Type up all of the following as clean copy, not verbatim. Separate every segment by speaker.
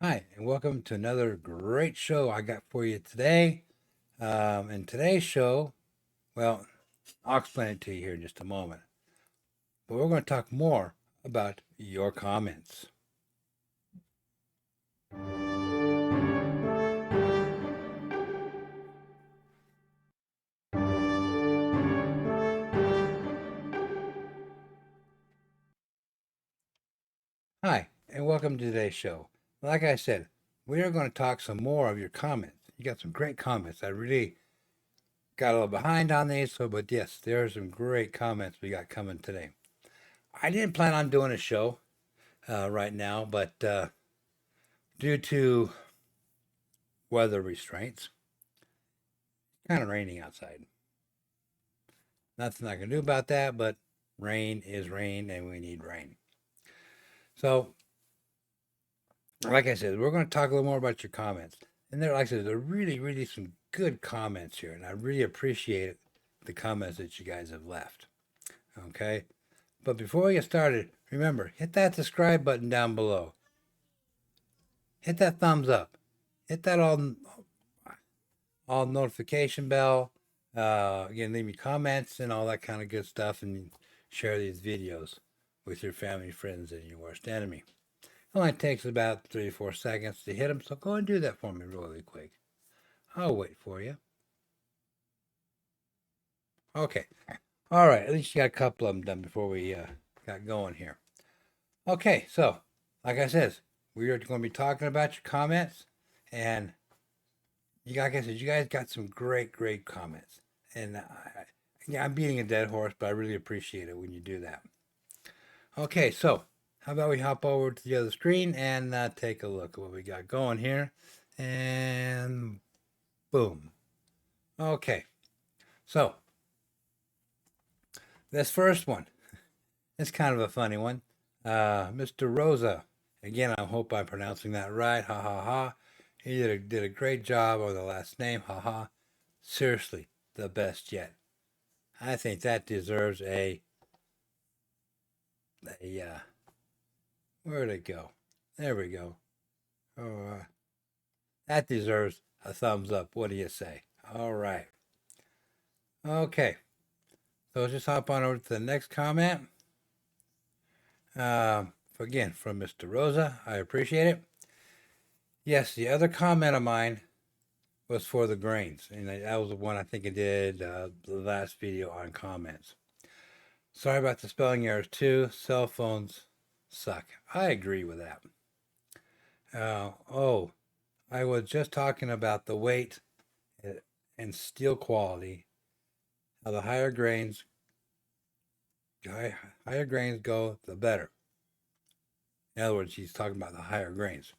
Speaker 1: Hi, and welcome to another great show I got for you today. In today's show, well, I'll explain it to you here in just a moment. But we're going to talk more about your comments. Hi, and welcome to today's show. Like I said, we are going to talk some more of your comments. You got some great comments. I really got a little behind on these, but yes, there are some great comments we got coming today. I didn't plan on doing a show right now, but due to weather restraints, kind of raining outside. Nothing I can do about that, but rain is rain and we need rain. So, like I said, we're going to talk a little more about your comments. And there, like I said, there are really some good comments here. And I really appreciate the comments that you guys have left. Okay. But before we get started, remember, hit that subscribe button down below. Hit that thumbs up. Hit that all notification bell. Again, leave me comments and all that kind of good stuff, and share these videos with your family, friends, and your worst enemy. It only takes about 3 or 4 seconds to hit them, so go and do that for me really quick. I'll wait for you. Okay. All right. At least you got a couple of them done before we got going here. Okay. So, like I said, we are going to be talking about your comments, and like I said, you guys got some great comments, and yeah, I'm beating a dead horse, but I really appreciate it when you do that. Okay, so how about we hop over to the other screen and take a look at what we got going here, and boom. Okay, so this first one is kind of a funny one. Mr. Rosa, again, I hope I'm pronouncing that right. Ha ha ha. He did a great job on the last name. Ha ha. Seriously, the best yet. I think that deserves a where'd it go? There we go. Oh, that deserves a thumbs up. What do you say? All right. Okay. So let's just hop on over to the next comment. Again, from Mr. Rosa. I appreciate it. Yes, the other comment of mine was for the grains. And that was the one I think I did the last video on comments. Sorry about the spelling errors too. Cell phones suck. I agree with that. Oh, I was just talking about the weight and steel quality. How the higher grains go, the better. In other words, he's talking about the higher grains.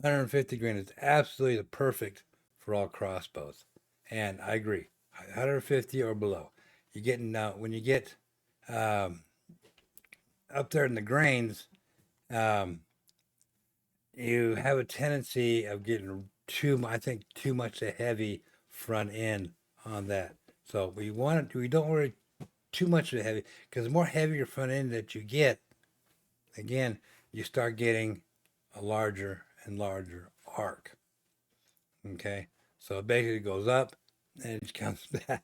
Speaker 1: 150 grain is absolutely perfect for all crossbows, and I agree. 150 or below. You're getting when you get um, up there in the grains, um, you have a tendency of getting I think, too much a heavy front end on that. So we don't worry too much of the heavy, because the more heavier front end that you get, again, you start getting a larger and larger arc. Okay, so it basically goes up and it comes back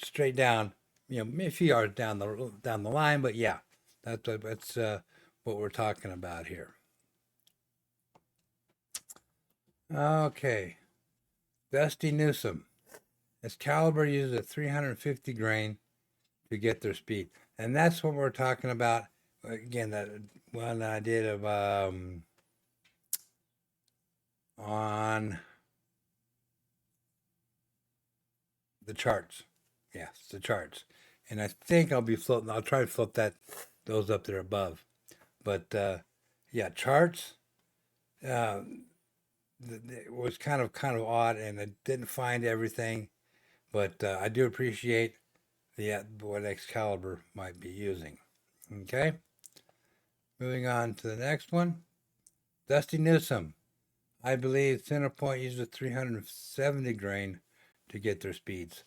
Speaker 1: straight down. A few yards down the line, but yeah, that's what we're talking about here. Okay, Dusty Newsom. Excalibur uses a 350 grain to get their speed, and that's what we're talking about. Again, that one I did of on the charts. Yes, the charts. And I think I'll be floating. I'll try to float those up there above. But yeah, charts. Uh, it was kind of odd, and I didn't find everything. But I do appreciate what Excalibur might be using. Okay, moving on to the next one. Dusty Newsom. I believe Centerpoint uses a 370 grain to get their speeds.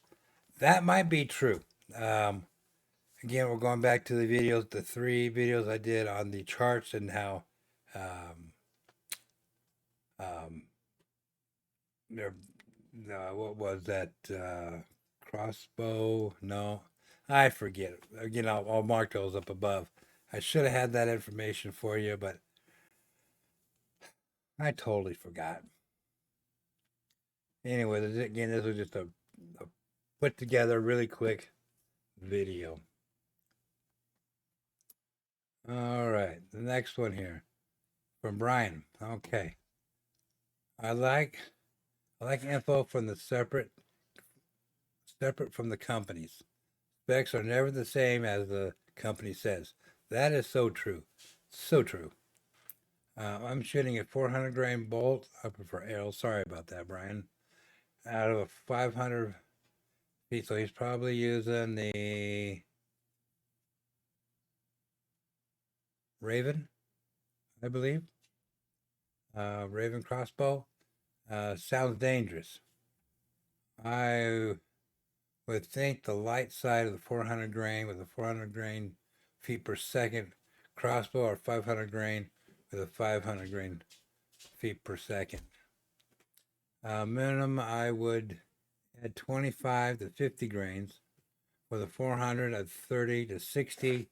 Speaker 1: That might be true. Um, Again, we're going back to the 3 videos I did on the charts and how um, They're, what was that? Crossbow? No, I forget. Again, I'll mark those up above. I should have had that information for you, but I totally forgot. Anyway, again, this was just a put together really quick video. All right, the next one here from Brian. Okay, I like info from the separate from the companies. Specs are never the same as the company says. That is so true, so true. I'm shooting a 400 grain bolt. I prefer arrows. Sorry about that, Brian. Out of a 500 feet, so he's probably using the Raven, I believe. Raven crossbow. Sounds dangerous. I would think the light side of the 400 grain with a 400 grain feet per second crossbow or 500 grain with a 500 grain feet per second. Minimum, I would add 25 to 50 grains. For the 400, at 30 to 60.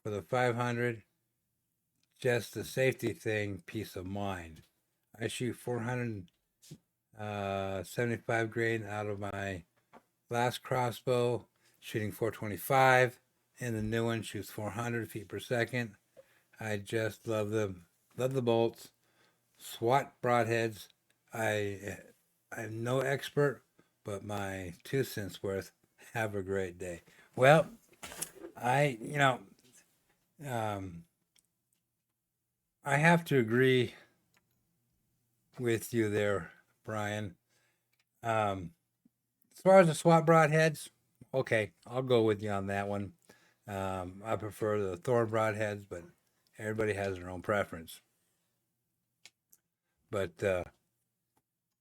Speaker 1: For the 500, just the safety thing, peace of mind. I shoot 475 grain out of my last crossbow, shooting 425, and the new one shoots 400 feet per second. I just love them. Love the bolts. SWAT broadheads. I'm no expert, but my 2 cents worth. Have a great day. Well, I um, I have to agree with you there, Brian. As far as the SWAT broadheads, okay, I'll go with you on that one. I prefer the Thorn broadheads, but everybody has their own preference. But a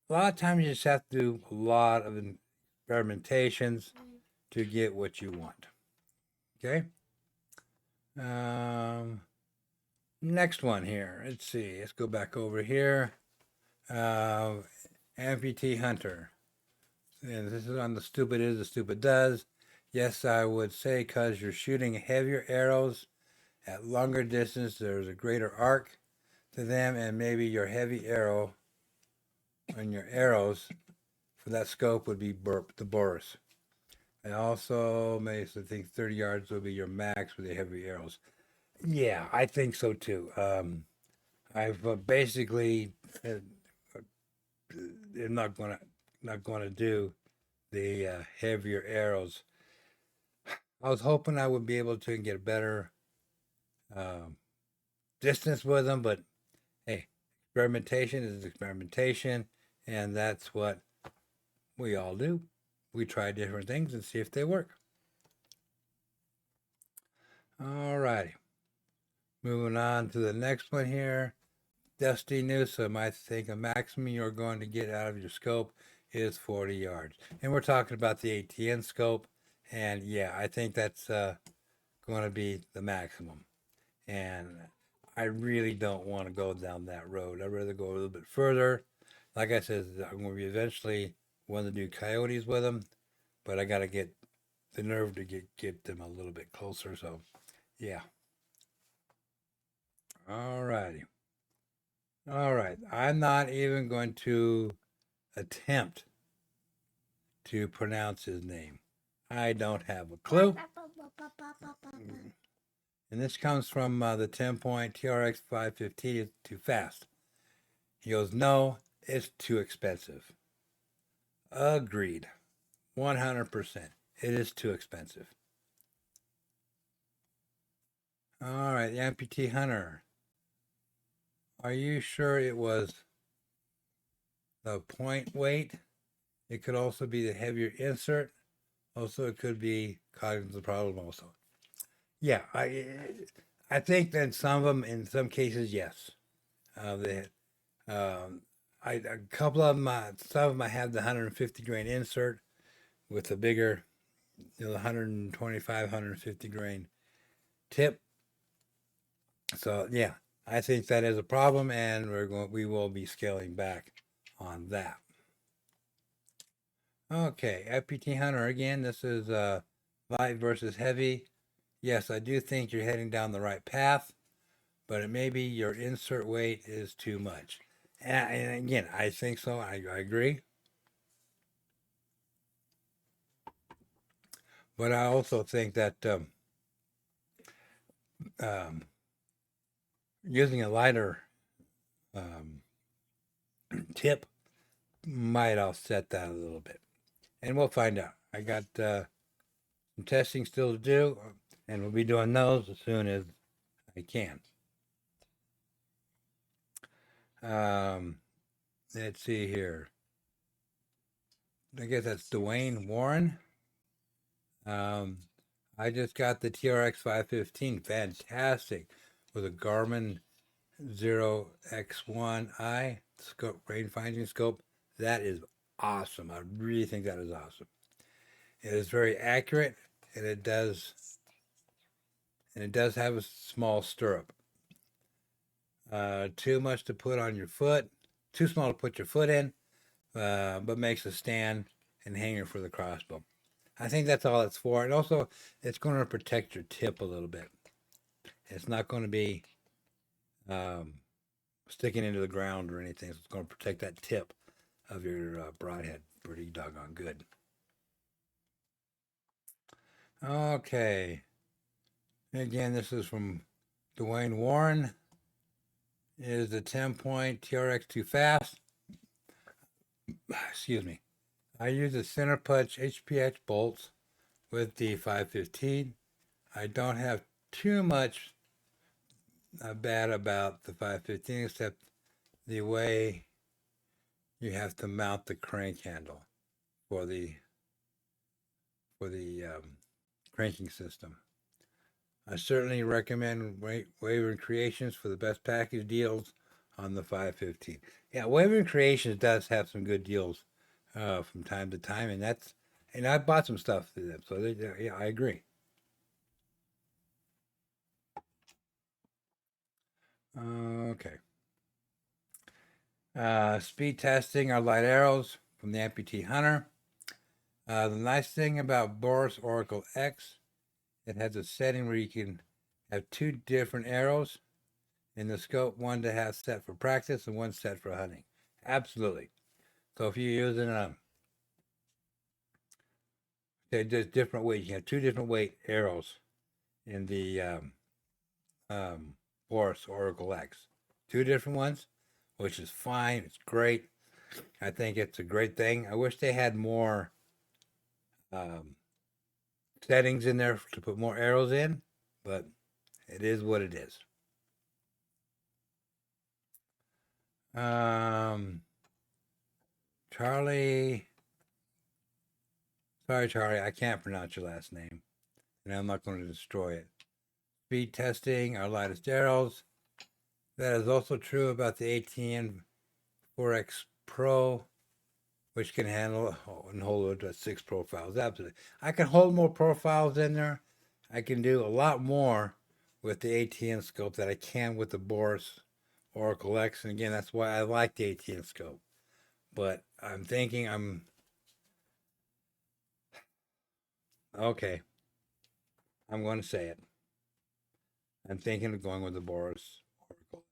Speaker 1: lot of times you just have to do a lot of experimentations to get what you want. Okay. Um, Next one here. Let's see. Let's go back over here. Amputee Hunter. And this is on the stupid is, the stupid does. Yes, I would say because you're shooting heavier arrows at longer distance, there's a greater arc to them, and maybe your heavy arrow and your arrows for that scope would be the Boris. And also, maybe I think 30 yards will be your max with the heavy arrows. Yeah, I think so too. I've basically am not gonna do the heavier arrows. I was hoping I would be able to get a better um, distance with them, but hey, experimentation is experimentation, and that's what we all do. We try different things and see if they work. All righty. Moving on to the next one here. Dusty Newsom, I think a maximum you're going to get out of your scope is 40 yards. And we're talking about the ATN scope. And yeah, I think that's going to be the maximum. And I really don't want to go down that road. I'd rather go a little bit further. Like I said, I'm going to be eventually want to do coyotes with them, but I got to get the nerve to get them a little bit closer. So, yeah. All righty. All right. I'm not even going to attempt to pronounce his name. I don't have a clue. And this comes from the 10-point TRX 515. It's too fast. He goes, no, it's too expensive. Agreed. 100%. It is too expensive. All right, the amputee hunter. Are you sure it was the point weight? It could also be the heavier insert. Also, it could be causing the problem. Also, yeah, I think that some of them, in some cases, yes. They, a couple of them, some of them, I have the 150 grain insert with the bigger, the 125, 150 grain tip. So yeah, I think that is a problem, and we will be scaling back on that. Okay, FPT Hunter again. This is light versus heavy. Yes, I do think you're heading down the right path, but it may be your insert weight is too much. And again, I think so. I agree. But I also think that um, using a lighter um, tip might offset that a little bit. And we'll find out. I got some testing still to do, and we'll be doing those as soon as I can. Um, let's see here. I guess that's Dwayne Warren. Um, I just got the TRX 515. Fantastic. With a Garmin 0X1i scope, range-finding scope. That is awesome. I really think that is awesome. It is very accurate, and it does have a small stirrup. Too much to put on your foot, too small to put your foot in, but makes a stand and hanger for the crossbow. I think that's all it's for. And also, it's going to protect your tip a little bit. It's not going to be um, sticking into the ground or anything. So it's going to protect that tip of your broadhead pretty doggone good. Okay. Again, this is from Dwayne Warren. Is the 10-point TRX too fast? Excuse me. I use the center punch HPX bolts with the 515. I don't have too much bad about the 515 except the way you have to mount the crank handle for the cranking system. I certainly recommend Wavering Creations for the best package deals on the 515. Yeah, Wavering Creations does have some good deals from time to time, and I bought some stuff through them, so yeah, I agree. Okay. Speed testing our light arrows from the Amputee Hunter. The nice thing about Boris Oracle X, it has a setting where you can have two different arrows in the scope, one to have set for practice and one set for hunting. Absolutely. So if you're using just different weight, you have two different weight arrows in the Boris Oracle X. Two different ones, which is fine. It's great. I think it's a great thing. I wish they had more um, settings in there to put more arrows in, but it is what it is. Um, Charlie, sorry, Charlie, I can't pronounce your last name, and I'm not going to destroy it. Speed testing our lightest arrows. That is also true about the ATN 4X Pro, which can handle and hold 6 profiles. Absolutely. I can hold more profiles in there. I can do a lot more with the ATN scope that I can with the Boris Oracle X. And again, that's why I like the ATN scope. But I'm thinking okay, I'm going to say it. I'm thinking of going with the Boris Oracle X scope.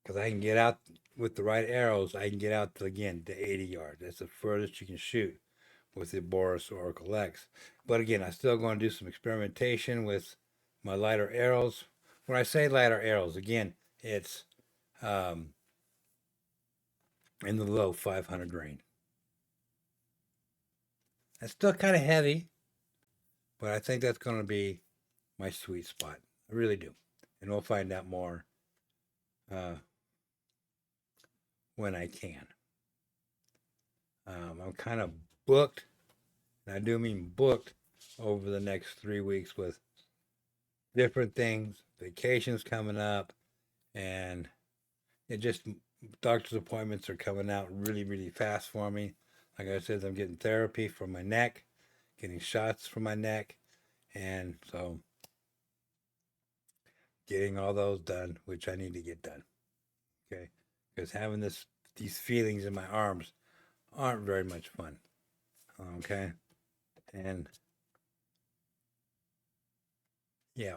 Speaker 1: Because I can get out with the right arrows, I can get out to, again, to 80 yards. That's the furthest you can shoot with the Boris Oracle X. But again, I'm still going to do some experimentation with my lighter arrows. When I say lighter arrows, again, it's um, in the low 500 grain. That's still kind of heavy, but I think that's going to be my sweet spot. I really do. And we'll find out more uh, when I can. I'm kind of booked, and I do mean booked over the next 3 weeks with different things, vacations coming up, and it just doctor's appointments are coming out really, really fast for me. Like I said, I'm getting therapy for my neck, getting shots for my neck, and so getting all those done, which I need to get done. Okay, because having these feelings in my arms aren't very much fun. Okay. And yeah,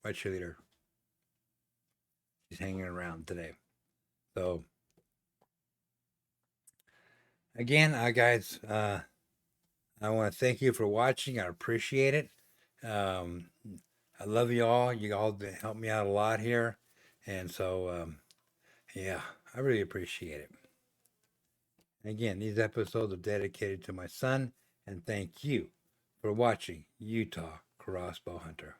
Speaker 1: my cheerleader, she's hanging around today. So again, guys, I want to thank you for watching. I appreciate it. Um, I love you all. You all help me out a lot here, and so yeah, I really appreciate it. And again, these episodes are dedicated to my son, and thank you for watching Utah Crossbow Hunter.